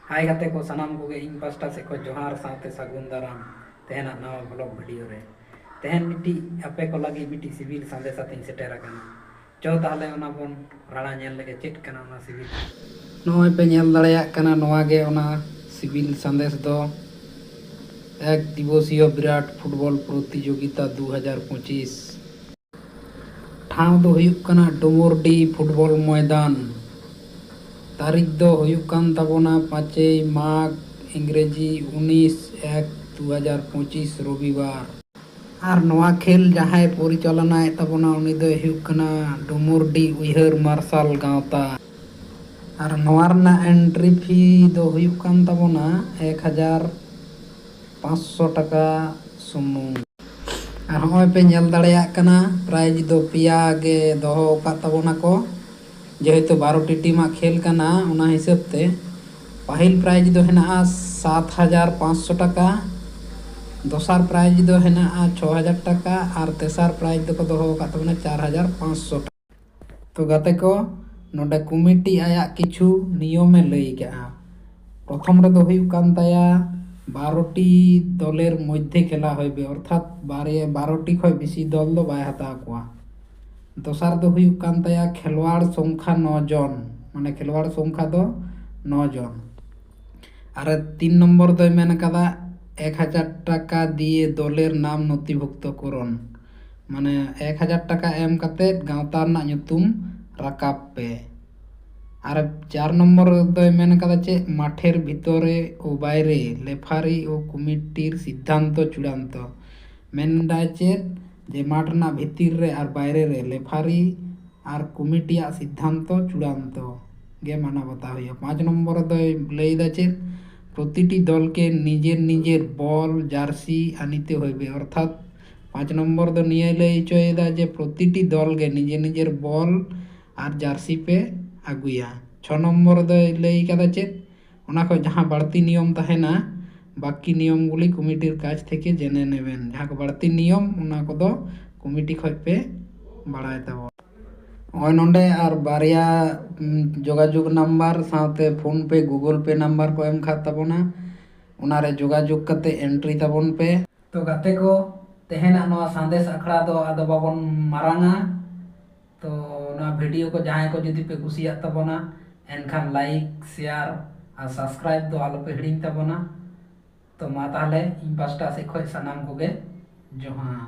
हाय गाते को सनाम को इन पास्टा से को जोहार साथे सगुन दाराम तेहना नवा ब्लॉग वीडियो रे तेहन मिट्टी आपे को लगी मिट्टी सिविल संदेश आतिन सेटेर आकना चो ताहले ओना बोन राणा नेल लगे चेक कना ओना सिविल नोय पे नेल दाड़ेया कना नोवा गे ओना सिविल संदेश दो एक दिवसीय विराट फुटबॉल प्रतियोगिता 2025 ठाव दो हुयुक कना डोमोरडी फुटबॉल मैदान तारीख दो हुयुक कान ताबोना 5 माघ इंग्रेजी 19/1/2025 रविवार और नवा खेल जहां परिचालना ताबोना उनी दो हुयुक कना डोमोरडी उइहर मार्शल गावता और नवा रना एंट्री फी दो हुयुक कान ताबोना 1500 टाका सुमुंग और होय पे नेल दाड़ेया कना प्राइज दो पिया गे दोहो का ताबोना को जेहेतु 12टी टीम खेल करना उना हिसाब ते पहिल प्राइज दो हेना 7500 टाका दोसार प्राइज दो हेना 6000 टाका और तेसार प्राइज दो को दोहो का तबना 4500 टाका तो गाते को नोडे कमिटी आया किछु नियम में लई गया प्रथम रे दो हुयुक कान ताया 12टी दलेर मध्य खेला होइबे अर्थात 12टी खय बेसी दल दो बाय हता कोआ दोसार दो हुयुक कान ताया खेलवाड़ संख्या 9 जन माने खेलवाड़ संख्या दो 9 जन और 3 नंबर दो मेन कदा 1000 टाका दिए दलेर नाम नथिभुक्त करन माने 1000 टाका एम कते गावता रना nyutum राकाब पे और 4 नंबर दो मेन कदा चे माठेर भितरे ओ बाइरे लेफारी ओ कमिटिर सिद्धांत चूड़ान्त मेन दाय चे जे माठ रना भितर रे और बाइरे रे लेफारी और कमिटिया सिद्धांत चूड़ान्त गे माना बता हुई 5 नंबर दो लई दा चे प्रतिटी दल के निजेर निजेर बल जार्सी आनिते होइबे अर्थात 5 नंबर दो निये लई चोयदा जे प्रतिटी दल के निजेर निजेर बल और जार्सी पे आगुया 6 नंबर दो लई कदा चे ओना को जहां बाड़ती नियम तहेना बाकी नियम गुली कमिटिर काज थेके जेने नेबेन जहां को बाड़ती नियम ओना को दो कमिटी खय पे बाड़ाय ताबो ओय नोंडे और बारिया जोगाजोग नंबर साथे फोन पे गूगल पे नंबर को एम खात ताबोना ओना रे जोगाजोग कते एंट्री ताबोन पे तो गाते को तेहेना नवा संदेश अखड़ा दो आदो बाबन मारांगा तो ना वीडियो को जहां को जदि पे कुसिया ताबोना एनखान लाइक शेयर और सब्सक्राइब दो आलो पे हिडिंग ताबोना तो मा ताहले इन पास्टा से खय सनाम कोगे जोहार।